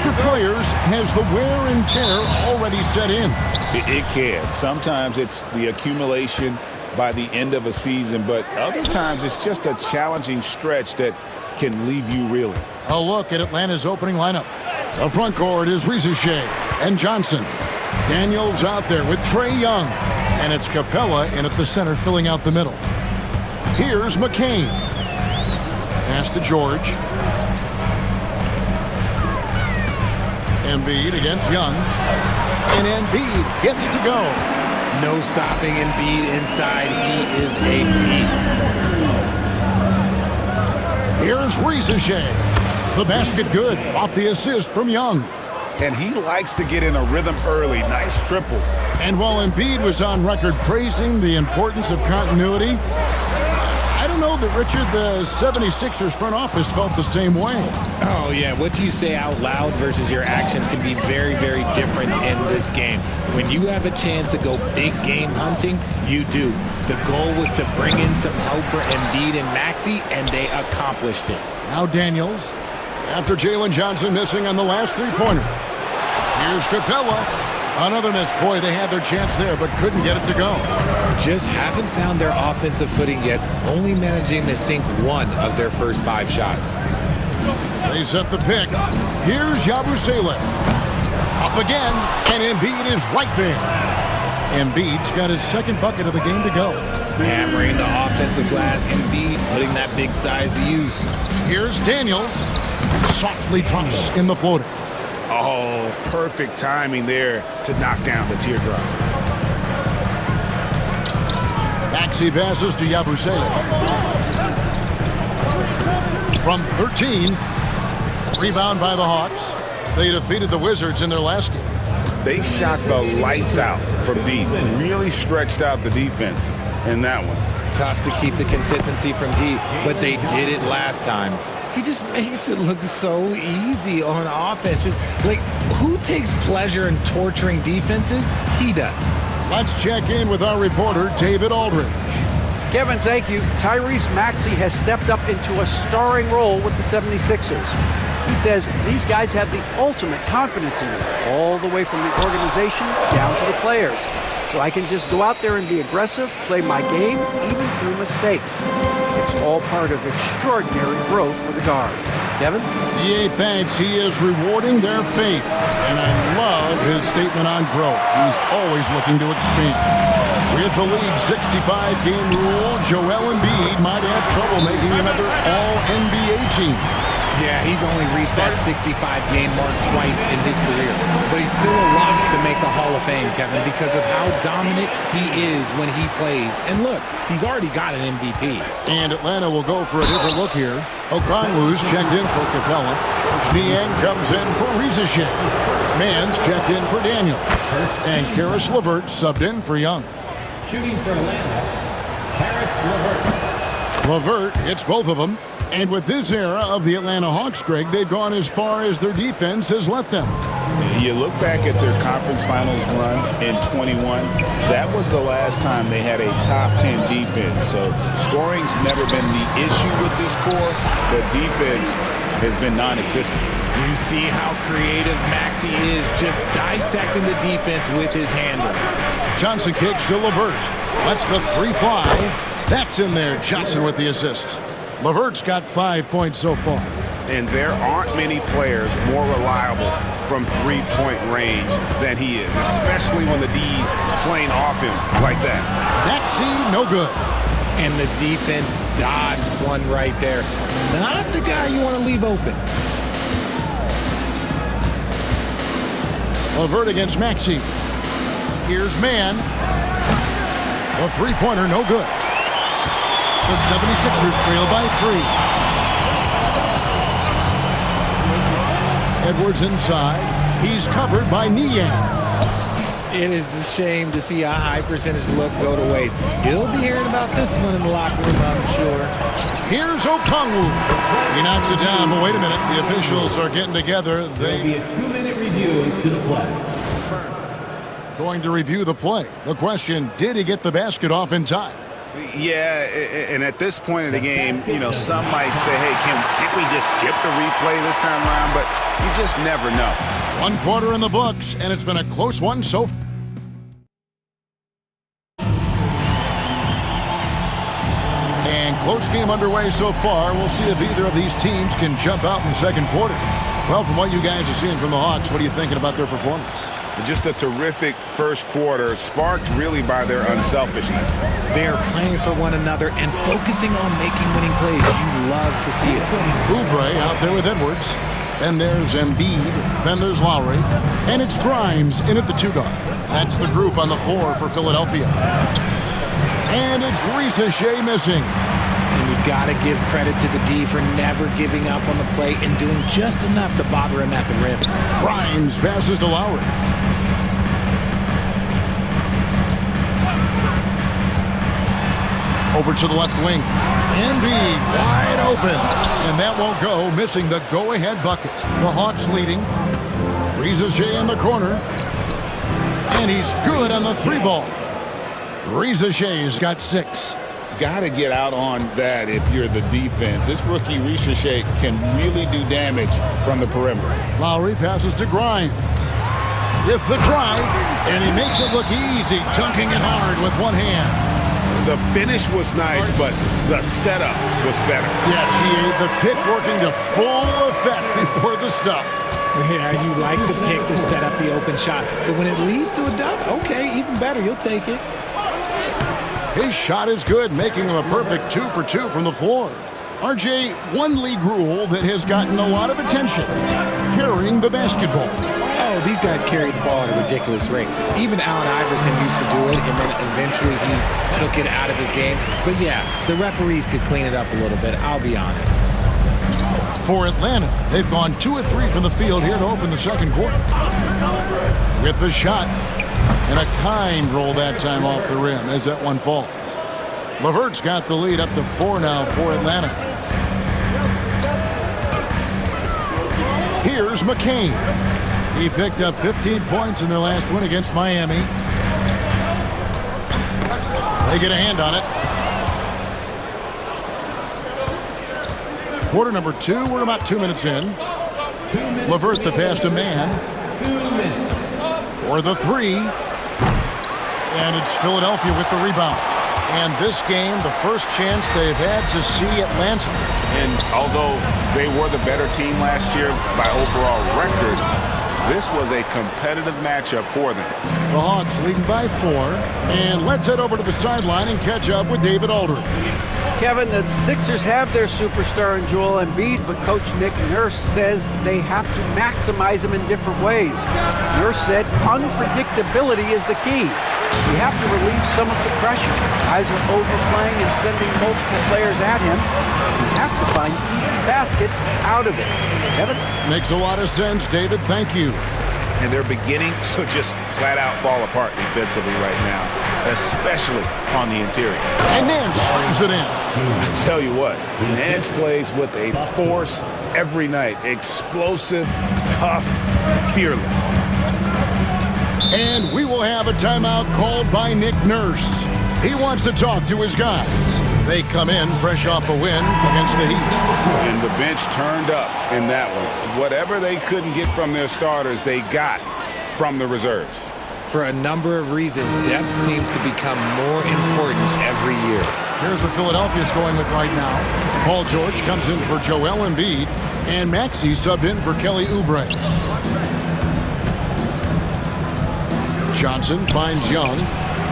for players, has the wear and tear already set in? It can. Sometimes it's the accumulation by the end of a season, but other times it's just a challenging stretch that can leave you reeling. A look at Atlanta's opening lineup. The front court is Risacher and Johnson. Daniels out there with Trae Young. And it's Capella in at the center filling out the middle. Here's McCain. Pass to George. Embiid against Young. And Embiid gets it to go. No stopping Embiid inside. He is a beast. Here's Risacher. The basket good off the assist from Young. And he likes to get in a rhythm early. Nice triple. And while Embiid was on record praising the importance of continuity, I don't know that, Richard, the 76ers front office felt the same way. Oh, yeah. What you say out loud versus your actions can be very, very different in this game. When you have a chance to go big game hunting, you do. The goal was to bring in some help for Embiid and Maxey, and they accomplished it. Now Daniels, after Jalen Johnson missing on the last three-pointer. Here's Capella. Another miss. Boy, they had their chance there, but couldn't get it to go. Just haven't found their offensive footing yet, only managing to sink one of their first 5 shots. They set the pick. Here's Yabusele. Up again, and Embiid is right there. Embiid's got his second bucket of the game to go. Hammering the offensive glass, Embiid putting that big size to use. Here's Daniels. Softly drops in the floater. Oh, perfect timing there to knock down the teardrop. Maxey passes to Yabusele. From 13, rebound by the Hawks. They defeated the Wizards in their last game. They shot the lights out from deep. Really stretched out the defense in that one. Tough to keep the consistency from deep, but they did it last time. He just makes it look so easy on offense. Like, who takes pleasure in torturing defenses? He does. Let's check in with our reporter, David Aldridge. Kevin, thank you. Tyrese Maxey has stepped up into a starring role with the 76ers. He says these guys have the ultimate confidence in me, all the way from the organization down to the players. So I can just go out there and be aggressive, play my game, even through mistakes. It's all part of extraordinary growth for the guard. Kevin? EA thanks. He is rewarding their faith. And I love his statement on growth. He's always looking to expand. With the league's 65-game rule, Joel Embiid might have trouble making another All-NBA team. Yeah, he's only reached that 65-game mark twice in his career. But he's still a lock to make the Hall of Fame, Kevin, because of how dominant he is when he plays. And look, he's already got an MVP. And Atlanta will go for a different look here. Okongwu's checked in for Capella. Niang comes in for Risacher. Mann's checked in for Daniel. And Karis LeVert subbed in for Young. Shooting for Atlanta, Karis LeVert. LeVert hits both of them. And with this era of the Atlanta Hawks, Greg, they've gone as far as their defense has let them. You look back at their conference finals run in 21, that was the last time they had a top 10 defense. So scoring's never been the issue with this core, but defense has been non-existent. You see how creative Maxey is, just dissecting the defense with his handles. Johnson kicks to LeVert. Lets the three fly. That's in there. Johnson with the assist. LeVert's got 5 points so far. And there aren't many players more reliable from three-point range than he is, especially when the D's playing off him like that. Maxey, no good. And the defense dodged one right there. Not the guy you want to leave open. LeVert against Maxey. Here's Mann. The three-pointer, no good. The 76ers trail by 3. Edwards inside. He's covered by Niang. It is a shame to see a high percentage look go to waste. You'll be hearing about this one in the locker room, I'm sure. Here's Okongwu. He knocks it down, but wait a minute. The officials are getting together. There'll be a 2-minute review to the play. Going to review the play. The question, did he get the basket off in time? Yeah, and at this point in the game, you know, some might say, hey, can't we just skip the replay this time around? But you just never know. 1 quarter in the books, and it's been a close one so far. And close game underway so far. We'll see if either of these teams can jump out in the second quarter. Well, from what you guys are seeing from the Hawks, what are you thinking about their performance? Just a terrific first quarter, sparked really by their unselfishness. They're playing for one another and focusing on making winning plays. You love to see it. Oubre out there with Edwards. Then there's Embiid. Then there's Lowry. And it's Grimes in at the 2 guard. That's the group on the floor for Philadelphia. And it's Risa Shea missing. And you got to give credit to the D for never giving up on the play and doing just enough to bother him at the rim. Grimes passes to Lowry. Over to the left wing. Embiid wide open. And that won't go, missing the go-ahead bucket. The Hawks leading. Risa Shea in the corner. And he's good on the 3-ball. Risa Shea's got 6. Got to get out on that if you're the defense. This rookie Risa Shea can really do damage from the perimeter. Lowry passes to Grimes. With the drive, and he makes it look easy, dunking it hard with one hand. The finish was nice, but the setup was better. Yeah, GA, the pick working to full effect before the stuff. Yeah, you like the pick to set up the open shot. But when it leads to a dunk, okay, even better, you'll take it. His shot is good, making him a perfect 2 for 2 from the floor. RJ, one league rule that has gotten a lot of attention, carrying the basketball. Oh, these guys carry the ball at a ridiculous rate. Even Allen Iverson used to do it, and then eventually he took it out of his game. But yeah, the referees could clean it up a little bit, I'll be honest. For Atlanta, they've gone 2 of 3 from the field here to open the second quarter. With the shot, and a kind roll that time off the rim as that one falls. LeVert's got the lead up to 4 now for Atlanta. Here's McCain. He picked up 15 points in their last win against Miami. They get a hand on it. Quarter number 2, we're about 2 minutes in. LeVert the pass to Mann. 2 minutes. For the 3. And it's Philadelphia with the rebound. And this game, the first chance they've had to see Atlanta. And although they were the better team last year by overall record, this was a competitive matchup for them. The Hawks leading by 4. And let's head over to the sideline and catch up with David Aldridge. Kevin, the Sixers have their superstar in Joel Embiid, but Coach Nick Nurse says they have to maximize him in different ways. Nurse said unpredictability is the key. You have to relieve some of the pressure. Guys are overplaying and sending multiple players at him. You have to find easy baskets out of it. Kevin? Makes a lot of sense, David. Thank you. And they're beginning to just flat out fall apart defensively right now, especially on the interior. And Nance slams it in. I tell you what, Nance plays with a force every night. Explosive, tough, fearless. And we will have a timeout called by Nick Nurse. He wants to talk to his guys. They come in fresh off a win against the Heat. And the bench turned up in that one. Whatever they couldn't get from their starters, they got from the reserves. For a number of reasons, depth seems to become more important every year. Here's what Philadelphia's going with right now. Paul George comes in for Joel Embiid, and Maxey subbed in for Kelly Oubre. Johnson finds Young.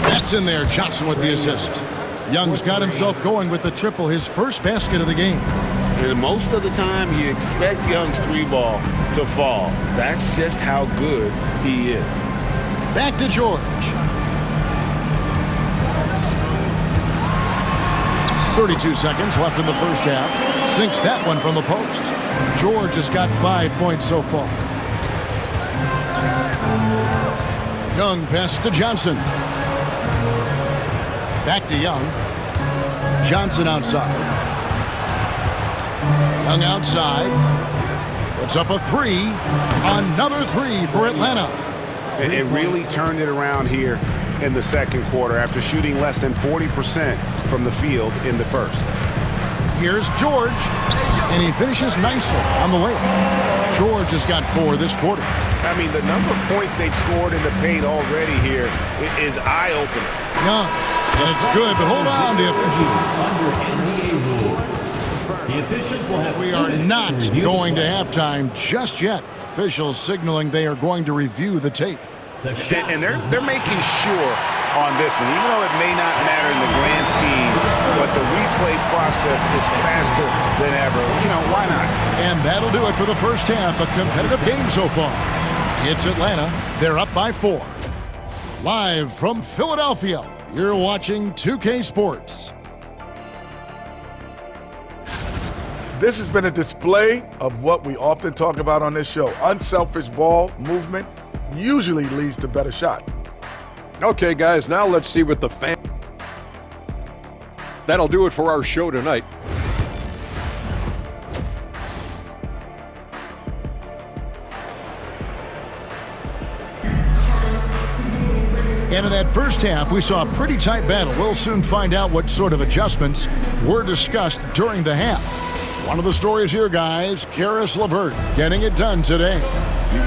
That's in there. Johnson with the assist. Young's got himself going with the triple, his first basket of the game. And most of the time, you expect Young's 3-ball to fall. That's just how good he is. Back to George. 32 seconds left in the first half. Sinks that one from the post. George has got 5 points so far. Young pass to Johnson. Back to Young. Johnson outside. Young outside. Puts up a 3. Another 3 for Atlanta. It really turned it around here in the second quarter after shooting less than 40% from the field in the first. Here's George, and he finishes nicely on the layup. George has got 4 this quarter. I mean, the number of points they've scored in the paint already here is eye-opening. Young, and it's good, but hold on, the official. Under NBA rules, the officials will have We are not going to halftime just yet. Officials signaling they are going to review the tape. And they're making sure on this one, even though it may not matter in the grand scheme, but the replay process is faster than ever. You know, why not? And that'll do it for the first half. A competitive game so far. It's Atlanta. They're up by 4. Live from Philadelphia, you're watching 2K Sports. This has been a display of what we often talk about on this show. Unselfish ball movement usually leads to better shot. Okay, guys, now let's see what the fan... That'll do it for our show tonight. And in that first half, we saw a pretty tight battle. We'll soon find out what sort of adjustments were discussed during the half. One of the stories here, guys, Caris LeVert getting it done today.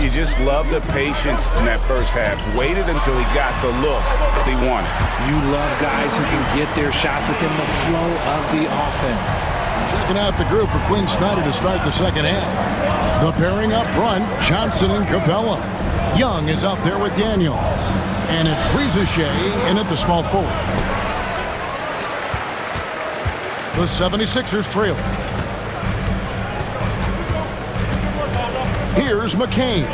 You just love the patience in that first half. Waited until he got the look he wanted. You love guys who can get their shots within the flow of the offense. Checking out the group for Quinn Snyder to start the second half. The pairing up front, Johnson and Capella. Young is out there with Daniels. And it's Risacher in at the small forward. The 76ers trail. Here's McCain.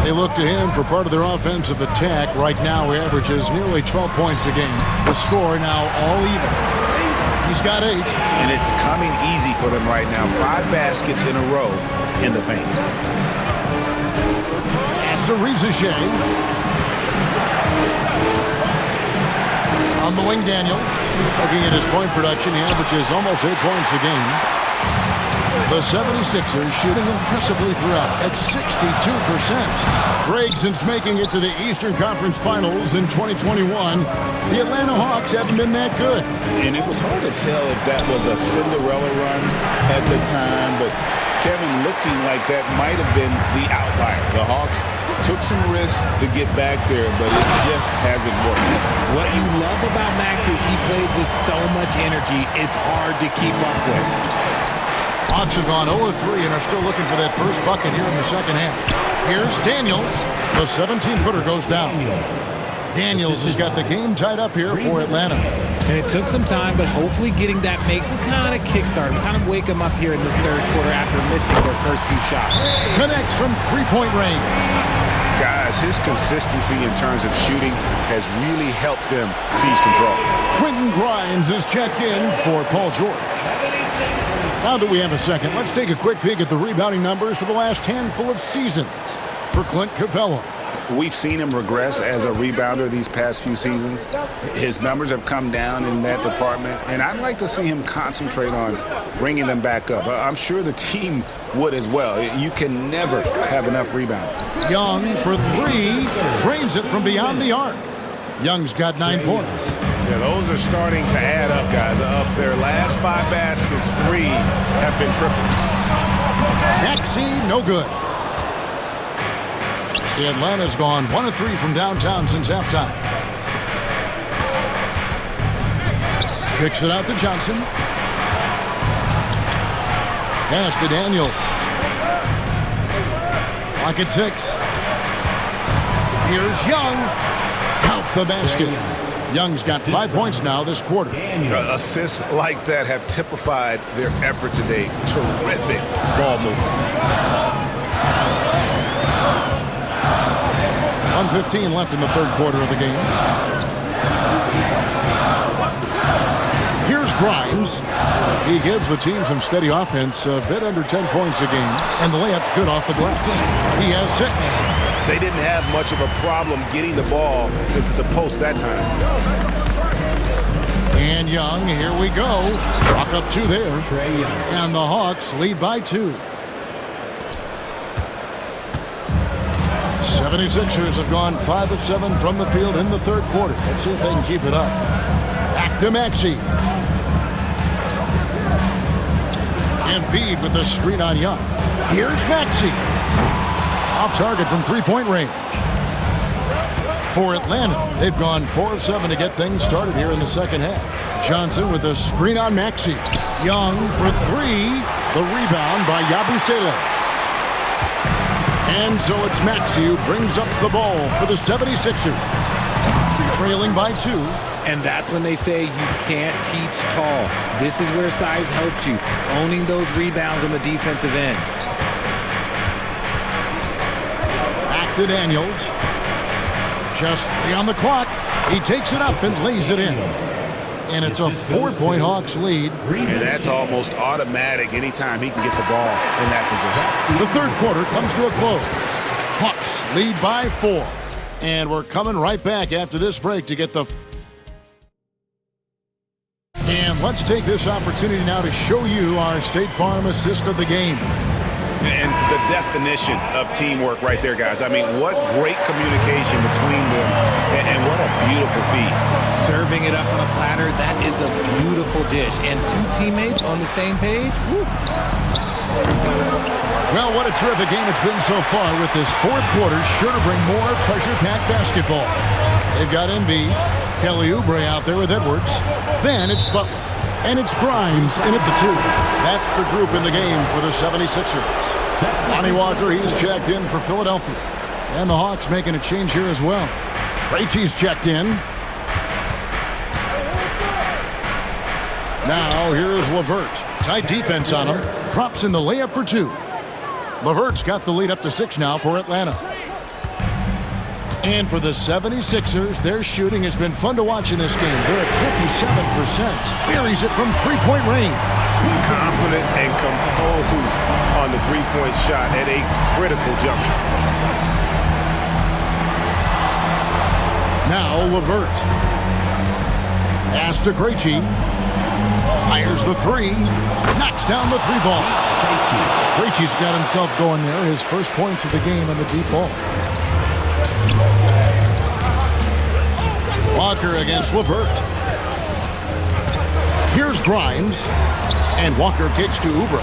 They look to him for part of their offensive attack. Right now, he averages nearly 12 points a game. The score now all even. He's got 8. And it's coming easy for them right now. 5 baskets in a row in the paint. Pass to Risacher. On the wing, Daniels. Looking at his point production, he averages almost 8 points a game. The 76ers shooting impressively throughout at 62%. Gregson's making it to the Eastern Conference Finals in 2021. The Atlanta Hawks haven't been that good. And it was hard to tell if that was a Cinderella run at the time, but Kevin looking like that might have been the outlier. The Hawks took some risks to get back there, but it just hasn't worked. What you love about Max is he plays with so much energy, it's hard to keep up with. Hawks have gone 0-3 and are still looking for that first bucket here in the second half. Here's Daniels. The 17-footer goes down. Daniels has got the game tied up here for Atlanta. And it took some time, but hopefully getting that make will kind of kickstart him, kind of wake him up here in this third quarter after missing their first few shots. Connects from three-point range. Guys, his consistency in terms of shooting has really helped them seize control. Quentin Grimes is checked in for Paul George. Now that we have a second, let's take a quick peek at the rebounding numbers for the last handful of seasons for Clint Capella. We've seen him regress as a rebounder these past few seasons. His numbers have come down in that department, and I'd like to see him concentrate on bringing them back up. I'm sure the team would as well. You can never have enough rebounding. Young for 3, drains it from beyond the arc. Young's got 9 points. Yeah, those are starting to add up, guys. Up their last 5 baskets, 3 have been triples. Maxey, no good. Atlanta's gone 1 of 3 from downtown since halftime. Kicks it out to Johnson. Pass to Daniel. Clock at 6. Here's Young. Count the basket. Young's got 5 points now this quarter. Assists like that have typified their effort today. Terrific ball movement. 1:15 left in the third quarter of the game. Here's Grimes. He gives the team some steady offense, a bit under 10 points a game, and the layup's good off the glass. He has 6. They didn't have much of a problem getting the ball into the post that time. And Young, here we go. Chalk up 2 there. And the Hawks lead by 2. 76ers have gone 5 of 7 from the field in the third quarter. Let's see if they can keep it up. Back to Maxey. Embiid with the screen on Young. Here's Maxey. Off target from three-point range. For Atlanta, they've gone 4 of 7 to get things started here in the second half. Johnson with a screen on Maxey. Young for 3. The rebound by Yabusele. And so it's Maxey who brings up the ball for the 76ers. Trailing by 2. And that's when they say you can't teach tall. This is where size helps you, owning those rebounds on the defensive end. Back to Daniels. Just 3 on the clock. He takes it up and lays it in. And it's a 4-point Hawks lead. And that's almost automatic anytime he can get the ball in that position. The third quarter comes to a close. Hawks lead by 4. And we're coming right back after this break to get the... And let's take this opportunity now to show you our State Farm assist of the game. And the definition of teamwork right there, guys. I mean, what great communication between them, and what a beautiful feed. Serving it up on a platter, that is a beautiful dish. And 2 teammates on the same page, woo. Well, what a terrific game it's been so far, with this fourth quarter sure to bring more pressure-packed basketball. They've got Embiid, Kelly Oubre out there with Edwards. Then it's Butler. And it's Grimes in at the 2. That's the group in the game for the 76ers. Lonnie Walker, he's checked in for Philadelphia. And the Hawks making a change here as well. Krejci's checked in. Now here's LeVert. Tight defense on him. Drops in the layup for 2. LeVert's got the lead up to 6 now for Atlanta. And for the 76ers, their shooting has been fun to watch in this game. They're at 57%. Buries it from three-point range. Confident and composed on the three-point shot at a critical juncture. Now LeVert. Pass to Krejci. Fires the 3. Knocks down the 3 ball. Krejci's got himself going there. His first points of the game on the deep ball. Walker against LeVert. Here's Grimes. And Walker kicks to Oubre.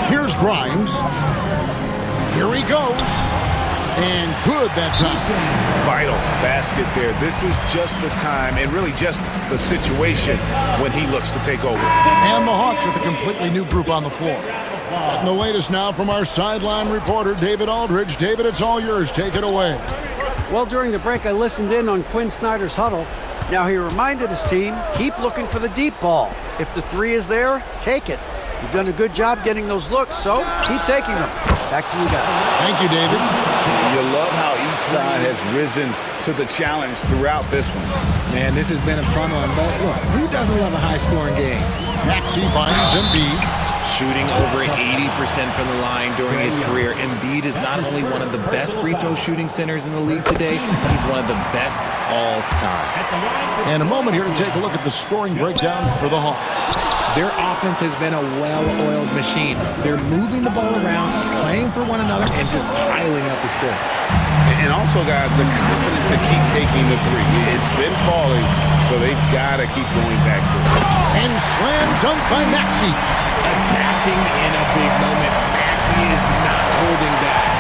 Here's Grimes. Here he goes. And good that time. Vital basket there. This is just the time, and really just the situation, when he looks to take over. And the Hawks with a completely new group on the floor. And the latest now from our sideline reporter, David Aldridge. David, it's all yours. Take it away. Well, during the break, I listened in on Quinn Snyder's huddle. Now, he reminded his team, keep looking for the deep ball. If the 3 is there, take it. You've done a good job getting those looks, so keep taking them. Back to you guys. Thank you, David. You love how each side has risen to the challenge throughout this one. Man, this has been a fun one, but look, who doesn't love a high-scoring game? Maxey finds Embiid. Shooting over 80% from the line during his career. Embiid is not only one of the best free throw shooting centers in the league today, he's one of the best all time. And a moment here to take a look at the scoring breakdown for the Hawks. Their offense has been a well-oiled machine. They're moving the ball around, playing for one another, and just piling up assists. And also, guys, the confidence to keep taking the 3. It's been falling, so they've got to keep going back to it. And slam dunk by Maxey. Attacking in a big moment. Maxey is not holding back.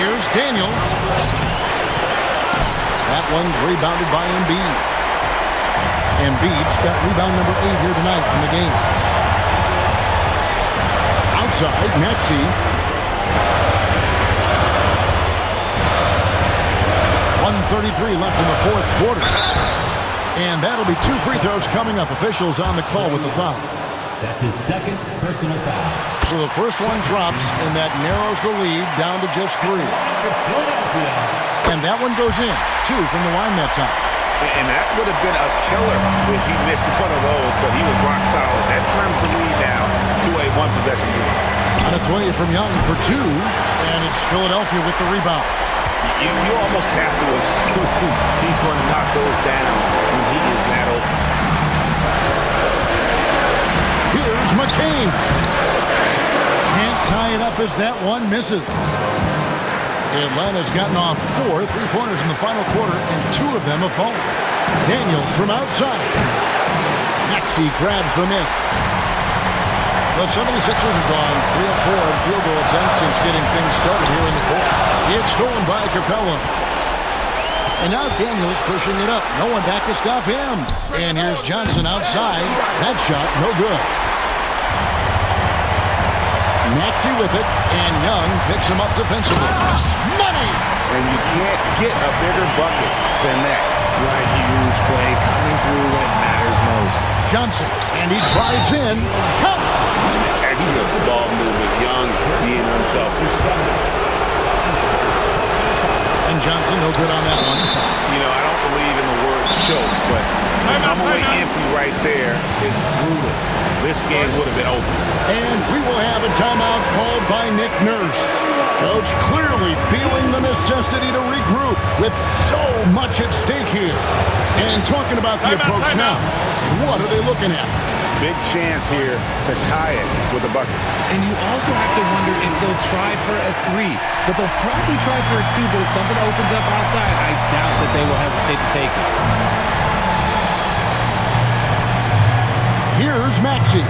Here's Daniels. That one's rebounded by Embiid. Embiid's got rebound number 8 here tonight in the game. Outside, Maxey. 1:33 left in the fourth quarter. And that'll be 2 free throws coming up. Officials on the call with the foul. That's his second personal foul. So the first one drops, and that narrows the lead down to just 3. And that one goes in. 2 from the line that time. And that would have been a killer if he missed one of those, but he was rock solid. That turns the lead down to a 1-possession game. On its way from Young for 2, and it's Philadelphia with the rebound. You almost have to assume he's going to knock those down when he is that open. Here's McCain. up as that one misses. Atlanta's gotten off 4 3-pointers in the final quarter, and 2 of them have fallen. Daniel from outside. Maxey grabs the miss. The 76ers have gone 3 of 4 in field goal attempts since getting things started here in the fourth. It's stolen by Capella. And now Daniels pushing it up. No one back to stop him. And here's Johnson outside. That shot, no good. Maxey with it, and Young picks him up defensively. Money! And you can't get a bigger bucket than that. What a huge play coming through when it matters most. Johnson, and he drives in. Count! Excellent ball movement. Young being unselfish. And Johnson, no good on that one. You know, I don't believe in the word choke, but to come away empty right there is brutal. This game would have been over. And we will have a timeout called by Nick Nurse. Coach clearly feeling the necessity to regroup with so much at stake here. And talking about the approach now, what are they looking at? Big chance here to tie it with a bucket. And you also have to wonder if they'll try for a 3. But they'll probably try for a 2, but if something opens up outside, I doubt that they will hesitate to take it. Here's Maxey.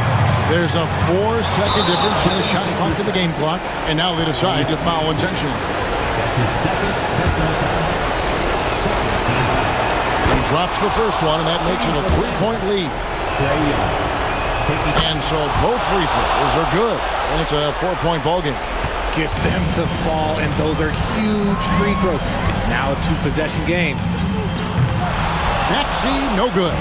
There's a 4-second difference from the shot clock to the game clock, and now they decide to foul intentionally. He drops the first one, and that makes it a 3-point lead. And so both free throws are good, and it's a 4-point ball game. Gets them to fall, and those are huge free throws. It's now a 2-possession game. Maxey, no good.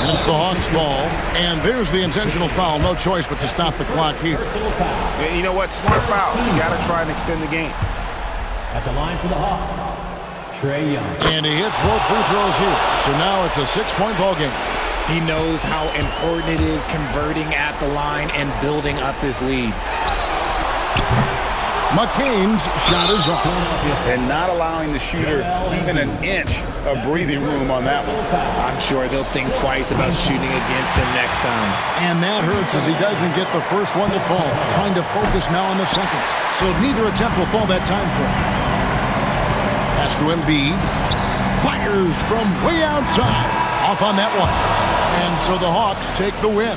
And it's the Hawks ball, and there's the intentional foul. No choice but to stop the clock here. And you know what? Smart foul. You got to try and extend the game. At the line for the Hawks, Trae Young. And he hits both free throws here. So now it's a 6-point ball game. He knows how important it is converting at the line and building up this lead. McCain's shot is off. And not allowing the shooter even an inch of breathing room on that one. I'm sure they'll think twice about shooting against him next time. And that hurts as he doesn't get the first one to fall. Trying to focus now on the seconds. So neither attempt will fall that time for him. Pass to Embiid. Fires from way outside. Off on that one. And so the Hawks take the win.